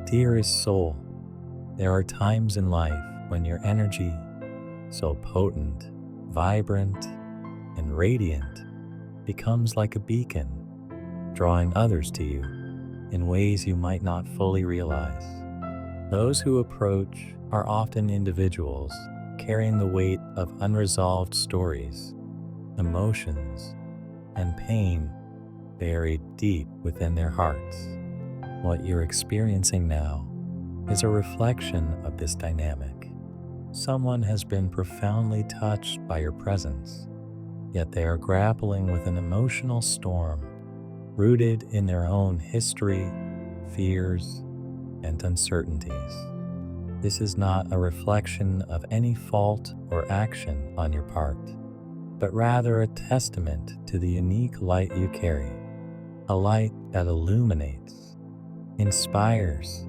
Dearest soul, there are times in life when your energy, so potent, vibrant, and radiant, becomes like a beacon, drawing others to you in ways you might not fully realize. Those who approach are often individuals carrying the weight of unresolved stories, emotions, and pain buried deep within their hearts. What you're experiencing now is a reflection of this dynamic. Someone has been profoundly touched by your presence, yet they are grappling with an emotional storm rooted in their own history, fears, and uncertainties. This is not a reflection of any fault or action on your part, but rather a testament to the unique light you carry, a light that illuminates, inspires,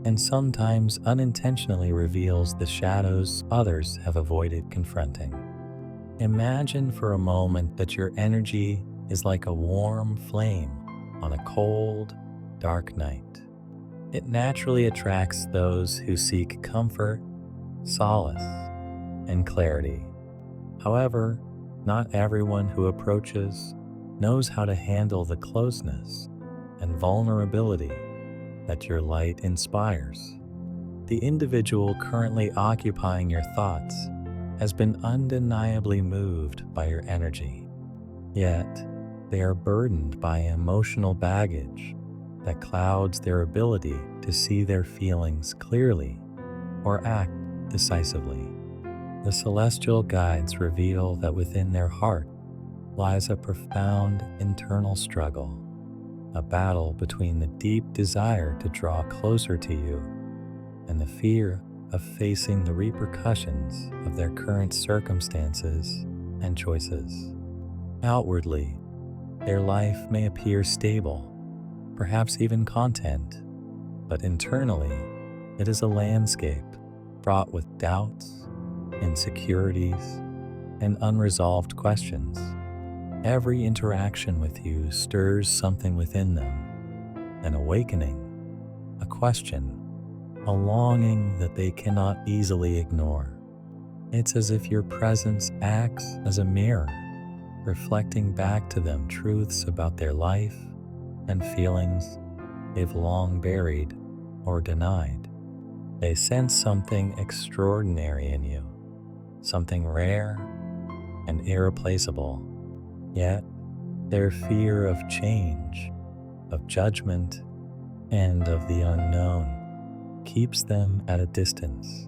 and sometimes unintentionally reveals the shadows others have avoided confronting. Imagine for a moment that your energy is like a warm flame on a cold, dark night. It naturally attracts those who seek comfort, solace, and clarity. However, not everyone who approaches knows how to handle the closeness and vulnerability that your light inspires. The individual currently occupying your thoughts has been undeniably moved by your energy, yet they are burdened by emotional baggage that clouds their ability to see their feelings clearly or act decisively. The celestial guides reveal that within their heart lies a profound internal struggle, a battle between the deep desire to draw closer to you and the fear of facing the repercussions of their current circumstances and choices. Outwardly, their life may appear stable, perhaps even content, but internally, it is a landscape fraught with doubts, insecurities, and unresolved questions. Every interaction with you stirs something within them, an awakening, a question, a longing that they cannot easily ignore. It's as if your presence acts as a mirror, reflecting back to them truths about their life and feelings they've long buried or denied. They sense something extraordinary in you, something rare and irreplaceable, yet their fear of change, of judgment, and of the unknown keeps them at a distance.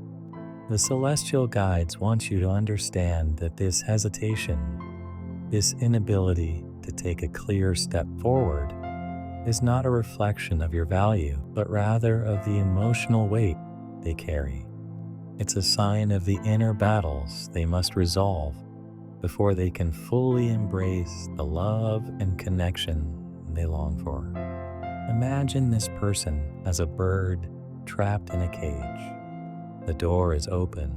The celestial guides want you to understand that this hesitation, this inability to take a clear step forward, is not a reflection of your value, but rather of the emotional weight they carry. It's a sign of the inner battles they must resolve before they can fully embrace the love and connection they long for. Imagine this person as a bird trapped in a cage. The door is open,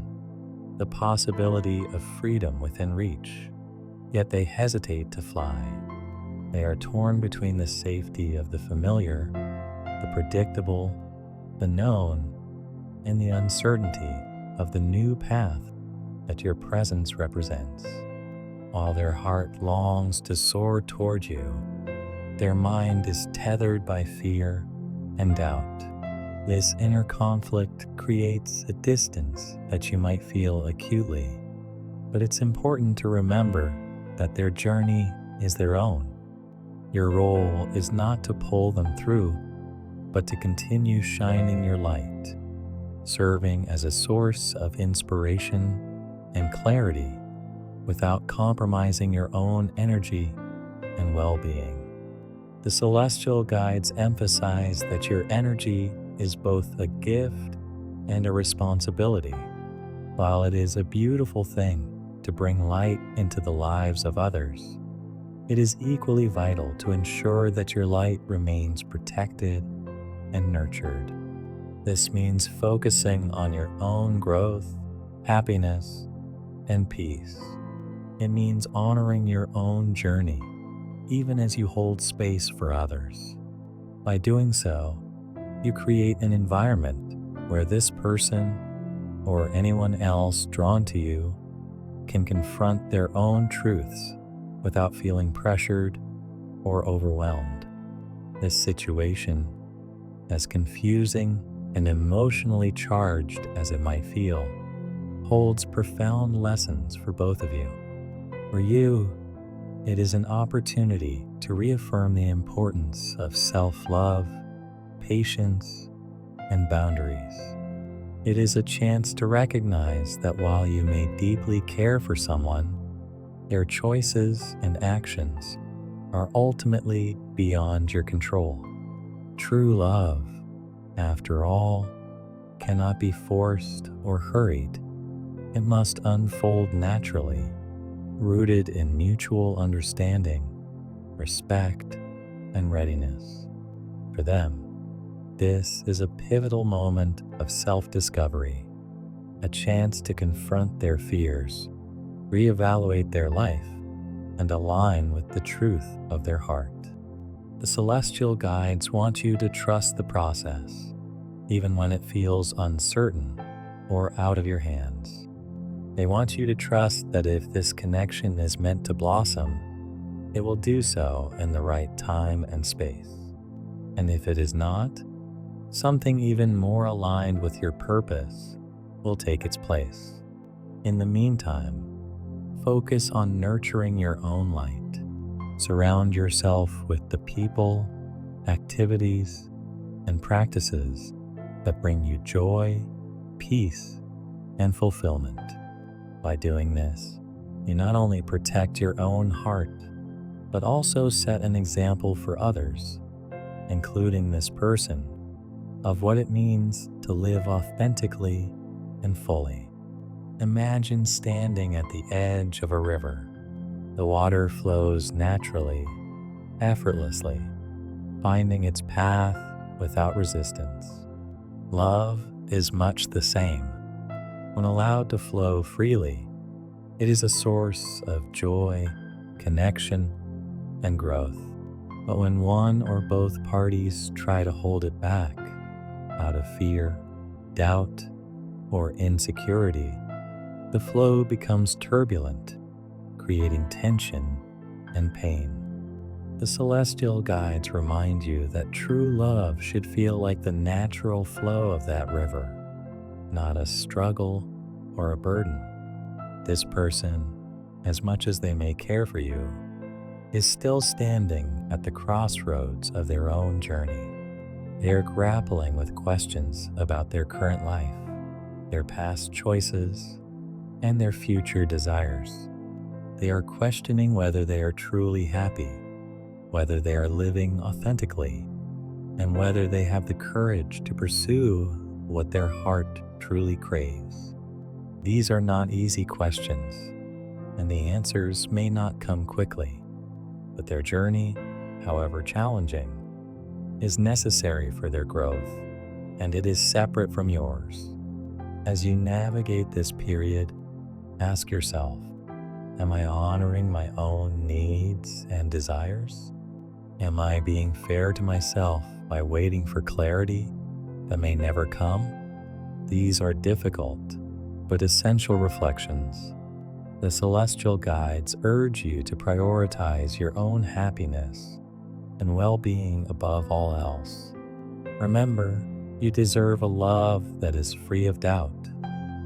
the possibility of freedom within reach, yet they hesitate to fly. They are torn between the safety of the familiar, the predictable, the known, and the uncertainty of the new path that your presence represents. While their heart longs to soar toward you, their mind is tethered by fear and doubt. This inner conflict creates a distance that you might feel acutely, but it's important to remember that their journey is their own. Your role is not to pull them through, but to continue shining your light, serving as a source of inspiration and clarity without compromising your own energy and well-being. The celestial guides emphasize that your energy is both a gift and a responsibility. While it is a beautiful thing to bring light into the lives of others, it is equally vital to ensure that your light remains protected and nurtured. This means focusing on your own growth, happiness, and peace. It means honoring your own journey, even as you hold space for others. By doing so, You create an environment where this person or anyone else drawn to you can confront their own truths without feeling pressured or overwhelmed. This situation, as confusing and emotionally charged as it might feel, holds profound lessons for both of you. For you, it is an opportunity to reaffirm the importance of self-love, patience, and boundaries. It is a chance to recognize that while you may deeply care for someone, their choices and actions are ultimately beyond your control. True love, after all, cannot be forced or hurried. It must unfold naturally, rooted in mutual understanding, respect, and readiness. For them, this is a pivotal moment of self-discovery, a chance to confront their fears, reevaluate their life, and align with the truth of their heart. The celestial guides want you to trust the process, even when it feels uncertain or out of your hands. They want you to trust that if this connection is meant to blossom, it will do so in the right time and space. And if it is not, something even more aligned with your purpose will take its place. In the meantime, focus on nurturing your own light. Surround yourself with the people, activities, and practices that bring you joy, peace, and fulfillment. By doing this, you not only protect your own heart, but also set an example for others, including this person, of what it means to live authentically and fully. Imagine standing at the edge of a river. The water flows naturally, effortlessly, finding its path without resistance. Love is much the same. When allowed to flow freely, it is a source of joy, connection, and growth. But when one or both parties try to hold it back, out of fear, doubt, or insecurity, the flow becomes turbulent, creating tension and pain. The celestial guides remind you that true love should feel like the natural flow of that river, not a struggle or a burden. This person, as much as they may care for you, is still standing at the crossroads of their own journey. They are grappling with questions about their current life, their past choices, and their future desires. They are questioning whether they are truly happy, whether they are living authentically, and whether they have the courage to pursue what their heart truly craves. These are not easy questions, and the answers may not come quickly, but their journey, however challenging, is necessary for their growth, and it is separate from yours. As you navigate this period, ask yourself, am I honoring my own needs and desires? Am I being fair to myself by waiting for clarity that may never come? These are difficult but essential reflections. The celestial guides urge you to prioritize your own happiness and well-being above all else. Remember, you deserve a love that is free of doubt,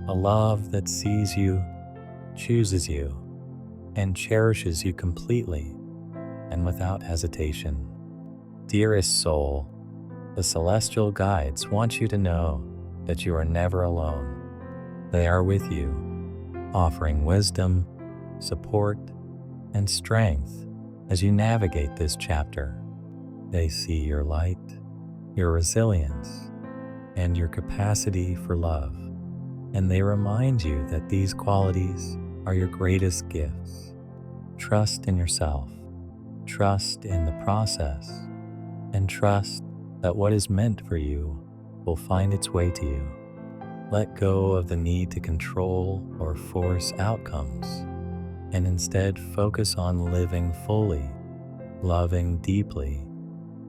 a love that sees you, chooses you, and cherishes you completely and without hesitation. Dearest soul, the celestial guides want you to know that you are never alone. They are with you, offering wisdom, support, and strength as you navigate this chapter. They see your light, your resilience, and your capacity for love, and they remind you that these qualities are your greatest gifts. Trust in yourself, trust in the process, and trust that what is meant for you will find its way to you. Let go of the need to control or force outcomes, and instead focus on living fully, loving deeply,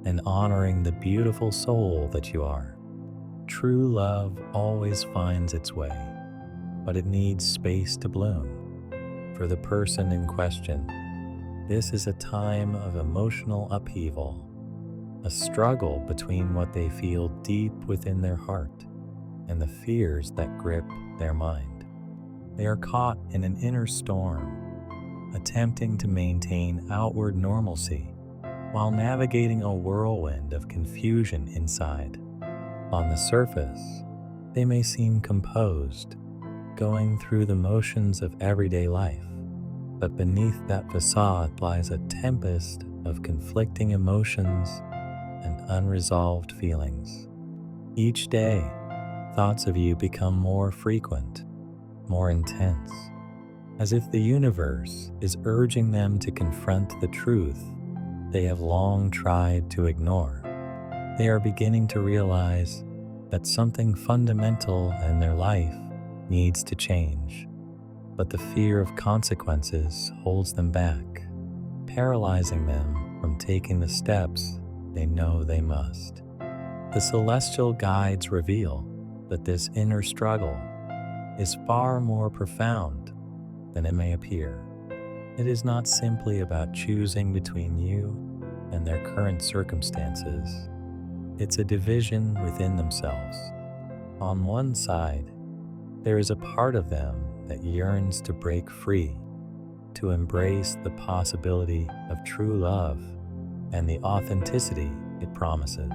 and honoring the beautiful soul that you are. True love always finds its way, but it needs space to bloom. For the person in question, this is a time of emotional upheaval, a struggle between what they feel deep within their heart and the fears that grip their mind. They are caught in an inner storm, attempting to maintain outward normalcy while navigating a whirlwind of confusion inside. On the surface, they may seem composed, going through the motions of everyday life, but beneath that facade lies a tempest of conflicting emotions and unresolved feelings. Each day, thoughts of you become more frequent, more intense, as if the universe is urging them to confront the truth they have long tried to ignore. They are beginning to realize that something fundamental in their life needs to change, but the fear of consequences holds them back, paralyzing them from taking the steps they know they must. The celestial guides reveal that this inner struggle is far more profound than it may appear. It is not simply about choosing between you and their current circumstances. It's a division within themselves. On one side, there is a part of them that yearns to break free, to embrace the possibility of true love and the authenticity it promises.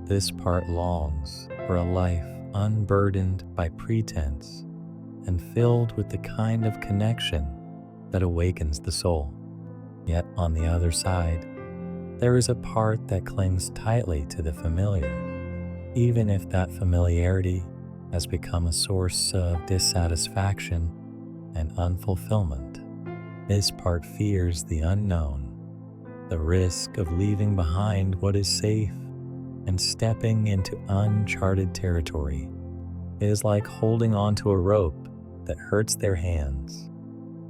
This part longs for a life unburdened by pretense and filled with the kind of connection that awakens the soul. Yet on the other side, there is a part that clings tightly to the familiar, even if that familiarity has become a source of dissatisfaction and unfulfillment. This part fears the unknown, the risk of leaving behind what is safe and stepping into uncharted territory. It is like holding onto a rope that hurts their hands,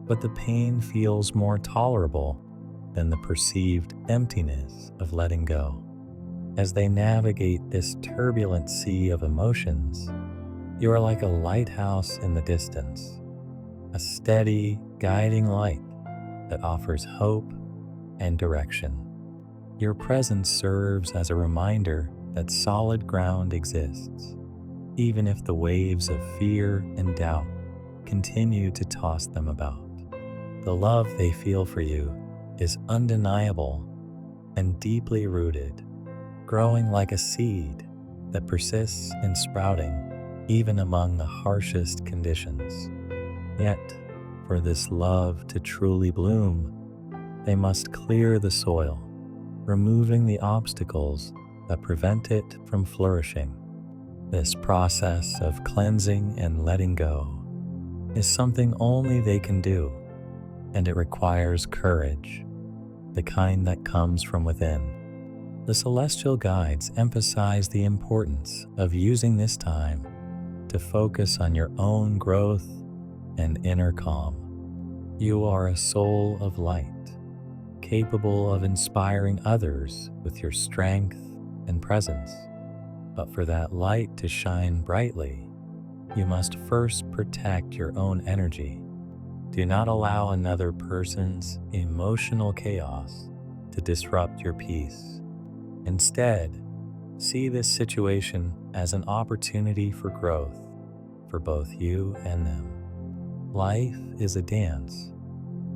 but the pain feels more tolerable than the perceived emptiness of letting go. As they navigate this turbulent sea of emotions, you are like a lighthouse in the distance, a steady, guiding light that offers hope and direction. Your presence serves as a reminder that solid ground exists, even if the waves of fear and doubt continue to toss them about. The love they feel for you is undeniable and deeply rooted, growing like a seed that persists in sprouting even among the harshest conditions. Yet, for this love to truly bloom, they must clear the soil, removing the obstacles that prevent it from flourishing. This process of cleansing and letting go is something only they can do, and it requires courage, the kind that comes from within. The celestial guides emphasize the importance of using this time to focus on your own growth and inner calm. You are a soul of light, capable of inspiring others with your strength and presence. But for that light to shine brightly, you must first protect your own energy. Do not allow another person's emotional chaos to disrupt your peace. Instead, see this situation as an opportunity for growth for both you and them. Life is a dance,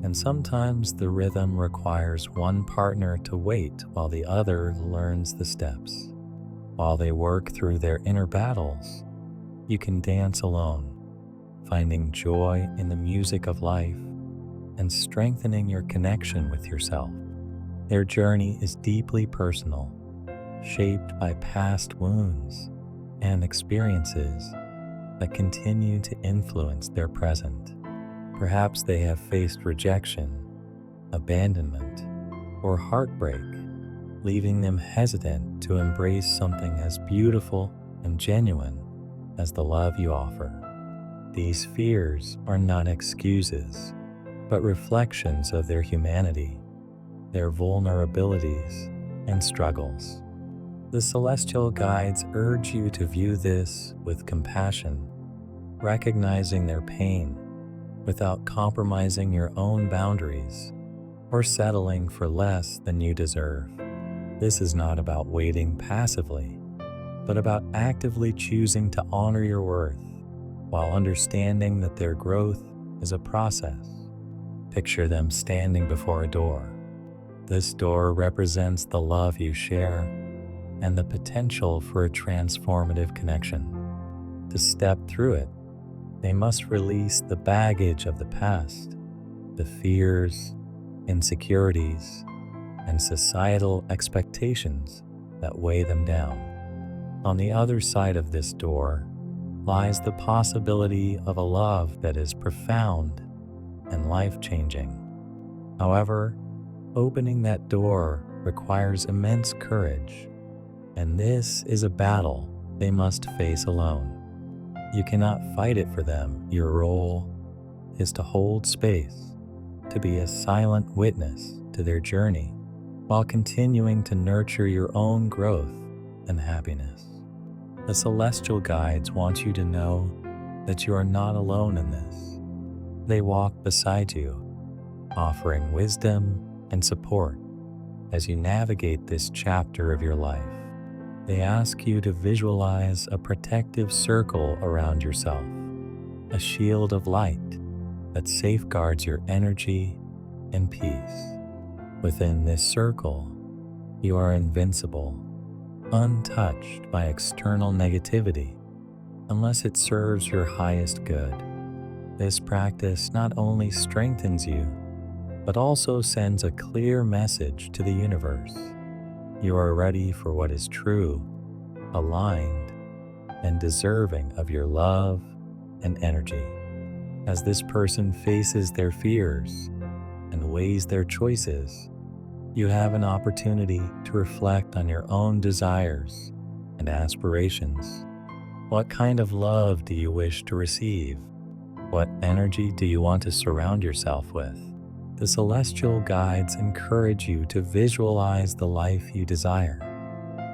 and sometimes the rhythm requires one partner to wait while the other learns the steps. While they work through their inner battles, you can dance alone, finding joy in the music of life and strengthening your connection with yourself. Their journey is deeply personal, shaped by past wounds and experiences that continue to influence their present. Perhaps they have faced rejection, abandonment, or heartbreak, leaving them hesitant to embrace something as beautiful and genuine as the love you offer. These fears are not excuses, but reflections of their humanity, their vulnerabilities, and struggles. The celestial guides urge you to view this with compassion, recognizing their pain without compromising your own boundaries or settling for less than you deserve. This is not about waiting passively, but about actively choosing to honor your worth while understanding that their growth is a process. Picture them standing before a door. This door represents the love you share and the potential for a transformative connection. To step through it, they must release the baggage of the past, the fears, insecurities, and societal expectations that weigh them down. On the other side of this door lies the possibility of a love that is profound and life-changing. However, opening that door requires immense courage, and this is a battle they must face alone. You cannot fight it for them. Your role is to hold space, to be a silent witness to their journey, while continuing to nurture your own growth and happiness. The celestial guides want you to know that you are not alone in this. They walk beside you, offering wisdom and support as you navigate this chapter of your life. They ask you to visualize a protective circle around yourself, a shield of light that safeguards your energy and peace. Within this circle, you are invincible, untouched by external negativity, unless it serves your highest good. This practice not only strengthens you, but also sends a clear message to the universe. You are ready for what is true, aligned, and deserving of your love and energy. As this person faces their fears and weighs their choices, you have an opportunity to reflect on your own desires and aspirations. What kind of love do you wish to receive? What energy do you want to surround yourself with? The celestial guides encourage you to visualize the life you desire,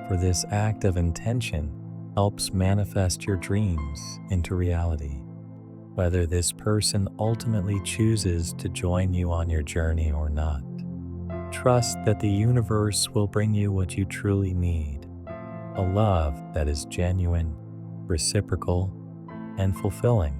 for this act of intention helps manifest your dreams into reality. Whether this person ultimately chooses to join you on your journey or not, trust that the universe will bring you what you truly need, a love that is genuine, reciprocal, and fulfilling.